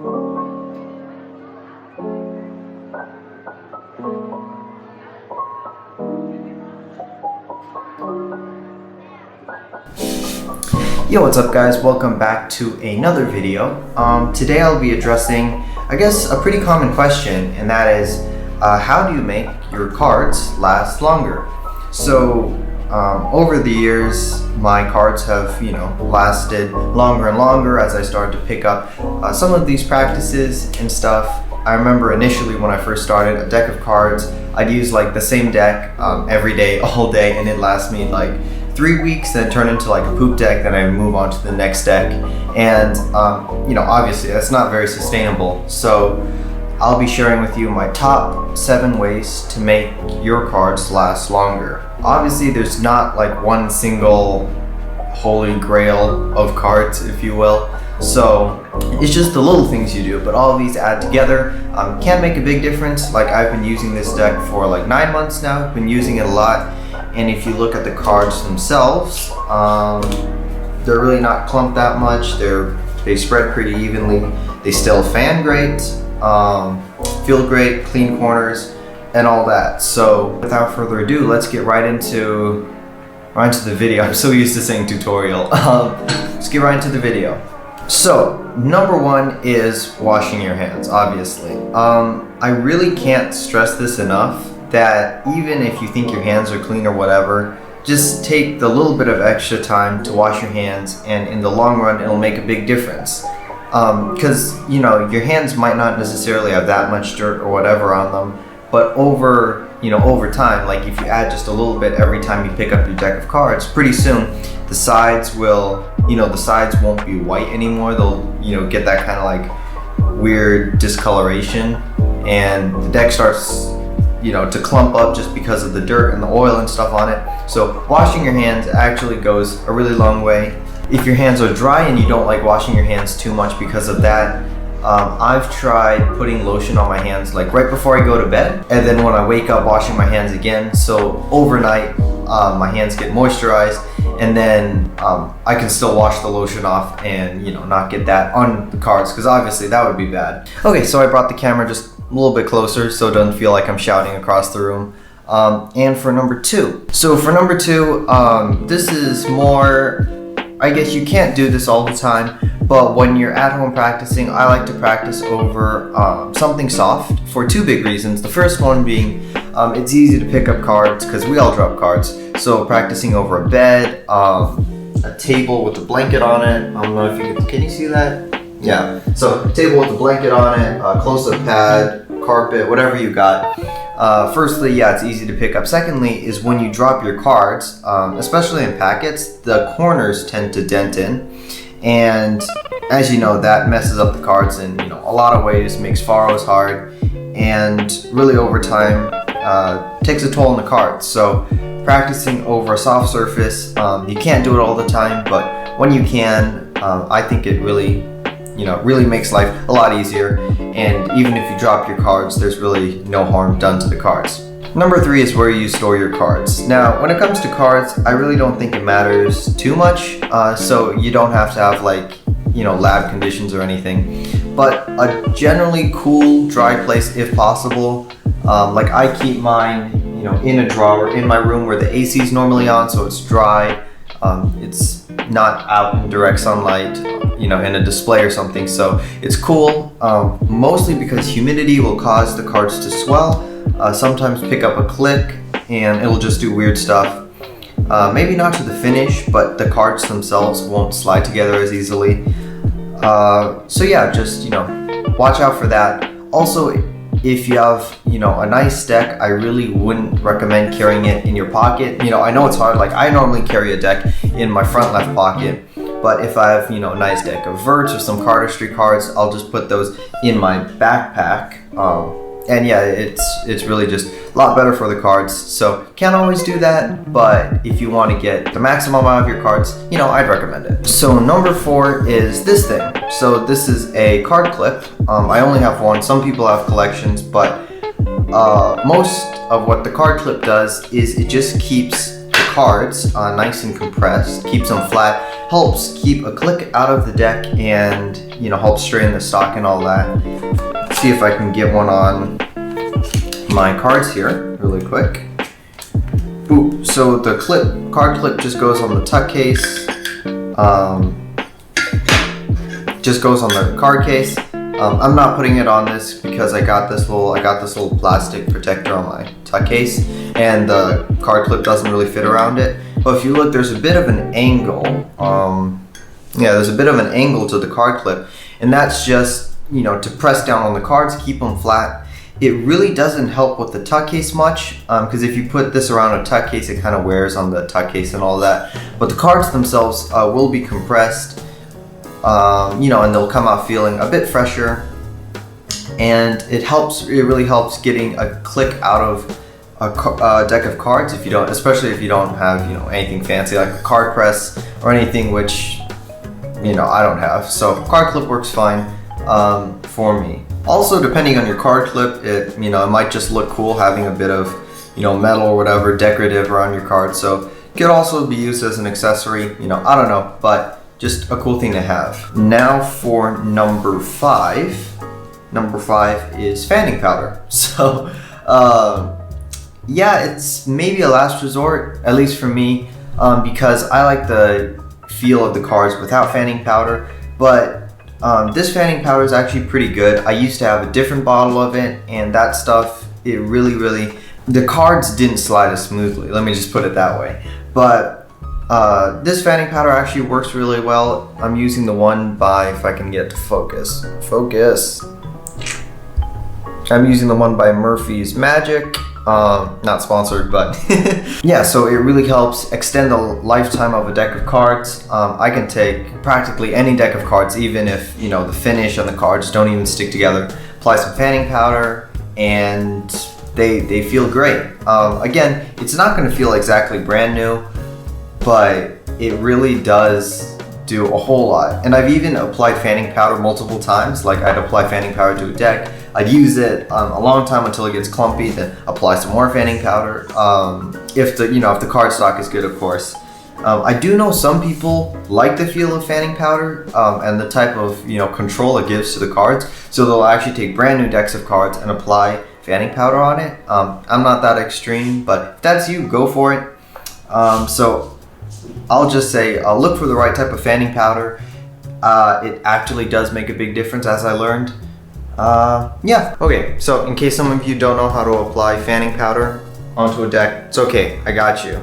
Yo, what's up guys? Welcome back to another video. Today I'll be addressing, I guess, a pretty common question, and that is, how do you make your cards last longer? So, over the years, my cards have, lasted longer and longer as I started to pick up some of these practices and stuff. I remember initially when I first started, a deck of cards, I'd use like the same deck every day, all day, and it lasts me like 3 weeks, then turn into like a poop deck, then I move on to the next deck. And obviously that's not very sustainable. So I'll be sharing with you my top 7 ways to make your cards last longer. Obviously there's not like one single holy grail of cards, if you will. So it's just the little things you do, but all of these add together can make a big difference. Like I've been using this deck for like 9 months now, I've been using it a lot. And if you look at the cards themselves, they're really not clumped that much. They spread pretty evenly. They still fan great, feel great, clean corners, and all that. So without further ado, let's get right into the video. I'm so used to saying tutorial. Let's get right into the video. So number 1 is washing your hands, obviously. I really can't stress this enough, that even if you think your hands are clean or whatever, just take the little bit of extra time to wash your hands, and in the long run it'll make a big difference. Because your hands might not necessarily have that much dirt or whatever on them, but over time, like if you add just a little bit every time you pick up your deck of cards, pretty soon the sides won't be white anymore. They'll get that kind of like weird discoloration, and the deck starts to clump up just because of the dirt and the oil and stuff on it. So washing your hands actually goes a really long way. If your hands are dry and you don't like washing your hands too much because of that, I've tried putting lotion on my hands like right before I go to bed, and then when I wake up washing my hands again. So overnight my hands get moisturized, and then I can still wash the lotion off and not get that on the cards, because obviously that would be bad. Okay, so I brought the camera just a little bit closer so it doesn't feel like I'm shouting across the room. And for number 2. So for number 2, this is more, I guess you can't do this all the time, but when you're at home practicing, I like to practice over something soft for 2 big reasons. The first one being, it's easy to pick up cards because we all drop cards. So practicing over a bed, a table with a blanket on it. I don't know if can you see that? Yeah, so table with a blanket on it, a close-up pad, carpet, whatever you got. Firstly, yeah, it's easy to pick up. Secondly, is when you drop your cards, especially in packets, the corners tend to dent in. And as you know, that messes up the cards in a lot of ways, makes furrows hard, and really over time takes a toll on the cards. So practicing over a soft surface, you can't do it all the time, but when you can, I think it really makes life a lot easier. And even if you drop your cards, there's really no harm done to the cards. Number 3 is where you store your cards. Now, when it comes to cards, I really don't think it matters too much. So you don't have to have like, lab conditions or anything, but a generally cool, dry place if possible. Like I keep mine, in a drawer in my room where the AC is normally on, so it's dry. It's not out in direct sunlight, in a display or something, so it's cool. Mostly because humidity will cause the cards to swell, sometimes pick up a click, and it'll just do weird stuff. Maybe not to the finish, but the cards themselves won't slide together as easily. So yeah, just watch out for that. Also, if you have a nice deck, I really wouldn't recommend carrying it in your pocket. I know it's hard. Like I normally carry a deck in my front left pocket, but if I have a nice deck of verts or some Cardistry cards, I'll just put those in my backpack. And yeah, it's really just a lot better for the cards. So can't always do that, but if you want to get the maximum out of your cards, I'd recommend it. So number 4 is this thing. So this is a card clip. I only have one. Some people have collections, but most of what the card clip does is it just keeps the cards nice and compressed, keeps them flat, helps keep a click out of the deck, and helps straighten the stock and all that. Let's see if I can get one on my cards here really quick. Ooh, so the card clip just goes on the tuck case. Just goes on the card case. I'm not putting it on this because I got this little plastic protector on my tuck case, and the card clip doesn't really fit around it. But if you look, there's a bit of an angle. There's a bit of an angle to the card clip, and that's just to press down on the cards, keep them flat. It really doesn't help with the tuck case much, because if you put this around a tuck case, it kind of wears on the tuck case and all that. But the cards themselves will be compressed. And they'll come out feeling a bit fresher, and it really helps getting a click out of a deck of cards especially if you don't have anything fancy like a card press or anything, which I don't have. So card clip works fine for me. Also, depending on your card clip, it might just look cool having a bit of metal or whatever decorative around your card, so it could also be used as an accessory. I don't know, but just a cool thing to have. Now for number 5. Number 5 is fanning powder. So it's maybe a last resort, at least for me, because I like the feel of the cards without fanning powder. But this fanning powder is actually pretty good. I used to have a different bottle of it, and that stuff, it really, the cards didn't slide as smoothly. Let me just put it that way. But this fanning powder actually works really well. I'm using the one by, if I can get to focus. I'm using the one by Murphy's Magic. Not sponsored, but yeah, so it really helps extend the lifetime of a deck of cards. I can take practically any deck of cards, even if the finish and the cards don't even stick together. Apply some fanning powder, and they feel great. Again, it's not going to feel exactly brand new, but it really does do a whole lot. And I've even applied fanning powder multiple times. Like, I'd apply fanning powder to a deck, I'd use it a long time until it gets clumpy, then apply some more fanning powder. If the card stock is good, of course. I do know some people like the feel of fanning powder and the type of control it gives to the cards. So they'll actually take brand new decks of cards and apply fanning powder on it. I'm not that extreme, but if that's you, go for it. So I'll just say look for the right type of fanning powder. It actually does make a big difference, as I learned. Okay, so in case some of you don't know how to apply fanning powder onto a deck, it's okay, I got you.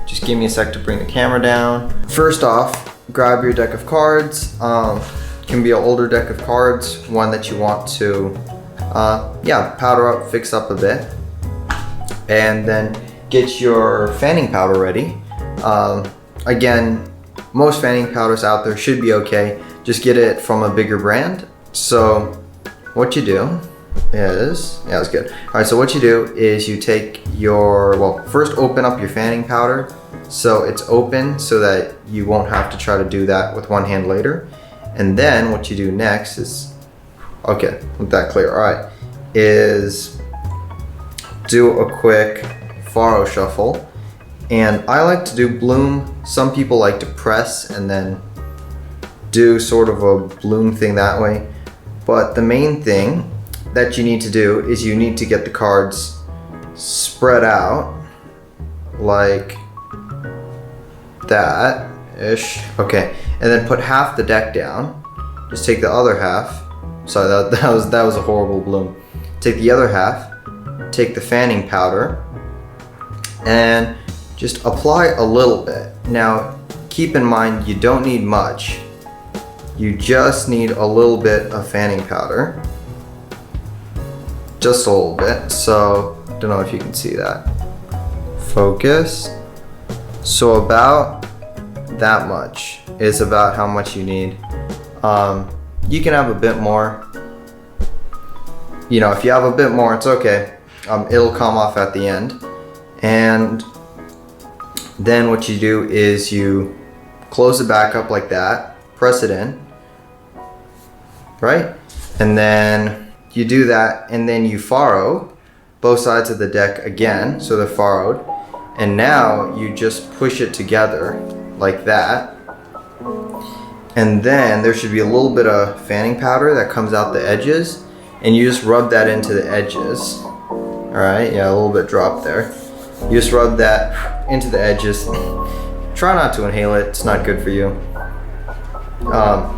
Just give me a sec to bring the camera down. First off, grab your deck of cards. Can be an older deck of cards, one that you want to powder up, fix up a bit. And then get your fanning powder ready. Again, most fanning powders out there should be okay. Just get it from a bigger brand. So what you do is, that's good. All right, so what you do is you take first open up your fanning powder so it's open so that you won't have to try to do that with one hand later. And then what you do next is, okay, with that clear, all right, is do a quick faro shuffle. And I like to do bloom. Some people like to press and then do sort of a bloom thing that way. But the main thing that you need to do is you need to get the cards spread out like that-ish. Okay, and then put half the deck down. Just take the other half. Sorry, that was a horrible bloom. Take the other half, take the fanning powder, and just apply a little bit. Now, keep in mind, you don't need much. You just need a little bit of fanning powder. Just a little bit. So, don't know if you can see that. Focus. So about that much is about how much you need. You can have a bit more. If you have a bit more, it's okay. It'll come off at the end. And then what you do is you close it back up like that, press it in, right? And then you do that, and then you faro both sides of the deck again, so they're farrowed. And now you just push it together like that. And then there should be a little bit of fanning powder that comes out the edges, and you just rub that into the edges. All right, yeah, a little bit dropped there. You just rub that into the edges. Try not to inhale it, it's not good for you.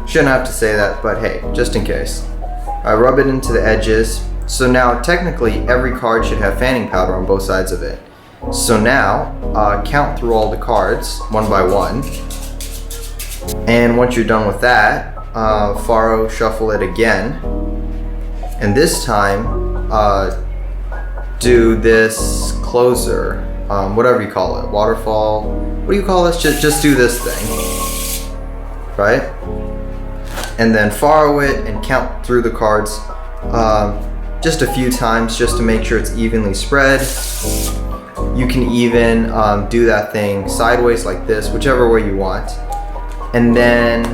Shouldn't have to say that, but hey, just in case. I rub it into the edges. So now technically every card should have fanning powder on both sides of it. So now count through all the cards one by one. And once you're done with that, faro, shuffle it again. And this time, do this closer, whatever you call it, waterfall. What do you call this? Just do this thing, right? And then faro it and count through the cards just a few times just to make sure it's evenly spread. You can even do that thing sideways like this, whichever way you want. And then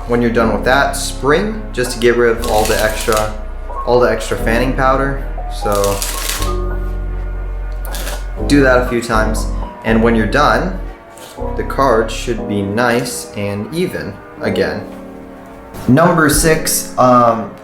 when you're done with that, spring just to get rid of all the extra fanning powder. So do that a few times, and when you're done, the card should be nice and even again. Number 6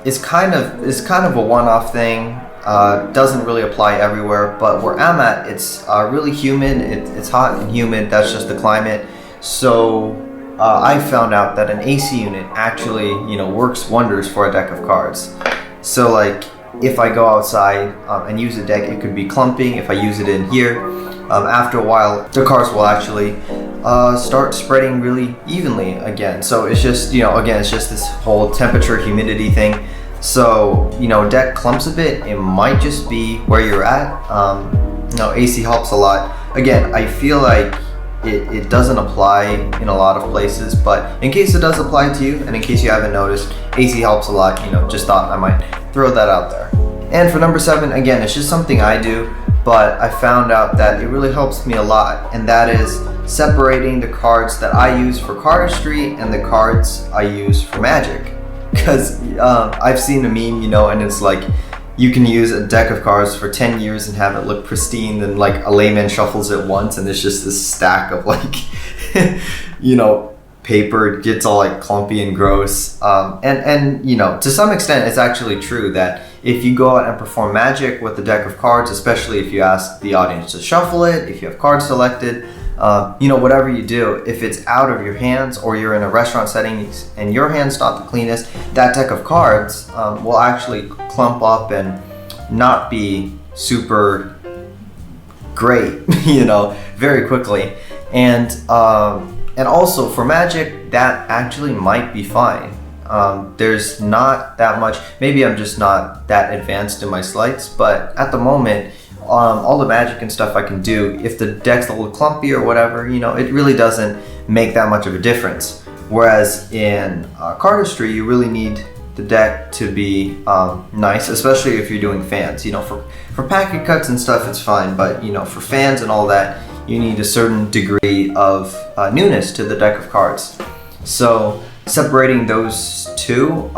is kind of a one-off thing. Doesn't really apply everywhere, but where I'm at, it's really humid. It's hot and humid. That's just the climate. So I found out that an AC unit actually, works wonders for a deck of cards. So like, if I go outside and use a deck, it could be clumping. If I use it in here, after a while, the cards will actually start spreading really evenly again. So it's just, again, it's just this whole temperature, humidity thing. So, deck clumps a bit, it might just be where you're at. AC helps a lot. Again, I feel like it doesn't apply in a lot of places, but in case it does apply to you, and in case you haven't noticed, AC helps a lot. Just thought I might throw that out there. And for number 7, again, it's just something I do, but I found out that it really helps me a lot, and that is separating the cards that I use for cardistry and the cards I use for Magic. Because I've seen a meme, and it's like, you can use a deck of cards for 10 years and have it look pristine, then like a layman shuffles it once and there's just this stack of like, paper. It gets all like clumpy and gross. And to some extent it's actually true that if you go out and perform Magic with a deck of cards, especially if you ask the audience to shuffle it, if you have cards selected, whatever you do, if it's out of your hands or you're in a restaurant setting and your hand's not the cleanest, that deck of cards will actually clump up and not be super great, very quickly. And also for Magic, that actually might be fine. There's not that much, maybe I'm just not that advanced in my sleights, but at the moment, all the Magic and stuff I can do, if the deck's a little clumpy or whatever, it really doesn't make that much of a difference. Whereas in cardistry, you really need the deck to be nice, especially if you're doing fans. For packet cuts and stuff, it's fine, but for fans and all that, you need a certain degree of newness to the deck of cards. So separating those two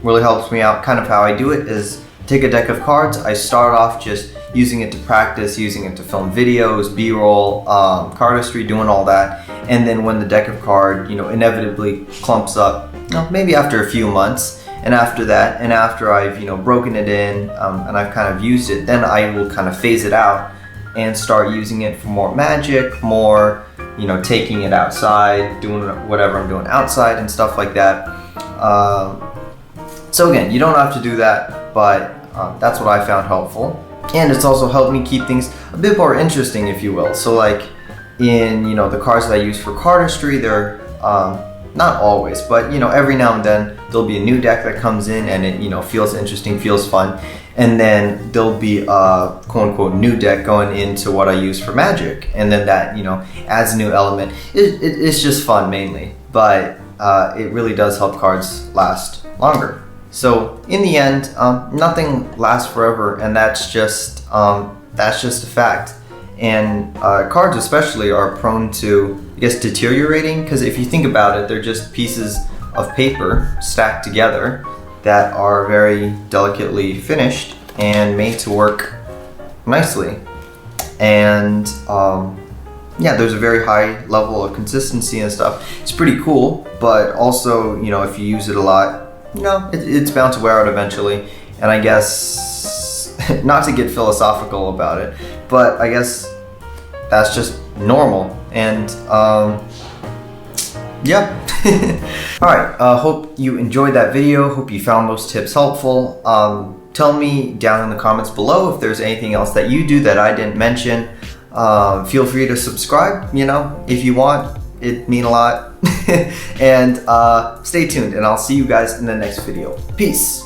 really helps me out. Kind of how I do it is take a deck of cards. I start off just using it to practice, using it to film videos, B-roll, cardistry, doing all that. And then when the deck of card, inevitably clumps up, maybe after a few months, and after that, and after I've, broken it in and I've kind of used it, then I will kind of phase it out and start using it for more Magic, more, taking it outside, doing whatever I'm doing outside and stuff like that. So again, you don't have to do that, but that's what I found helpful. And it's also helped me keep things a bit more interesting, if you will. So like in, the cards that I use for cardistry, they're not always, but every now and then there'll be a new deck that comes in and it feels interesting, feels fun. And then there'll be a quote unquote new deck going into what I use for Magic. And then that, adds a new element. It's just fun mainly, but it really does help cards last longer. So in the end, nothing lasts forever, and that's just a fact. And cards especially are prone to, deteriorating, because if you think about it, they're just pieces of paper stacked together that are very delicately finished and made to work nicely. and yeah, there's a very high level of consistency and stuff. It's pretty cool, but also, you know, if you use it a lot, you know, it's bound to wear out eventually. And I guess, not to get philosophical about it, but I guess that's just normal. And yeah. Alright, hope you enjoyed that video. Hope you found those tips helpful. Tell me down in the comments below if there's anything else that you do that I didn't mention. Feel free to subscribe, you know, if you want. It'd mean a lot. And stay tuned, and I'll see you guys in the next video. Peace.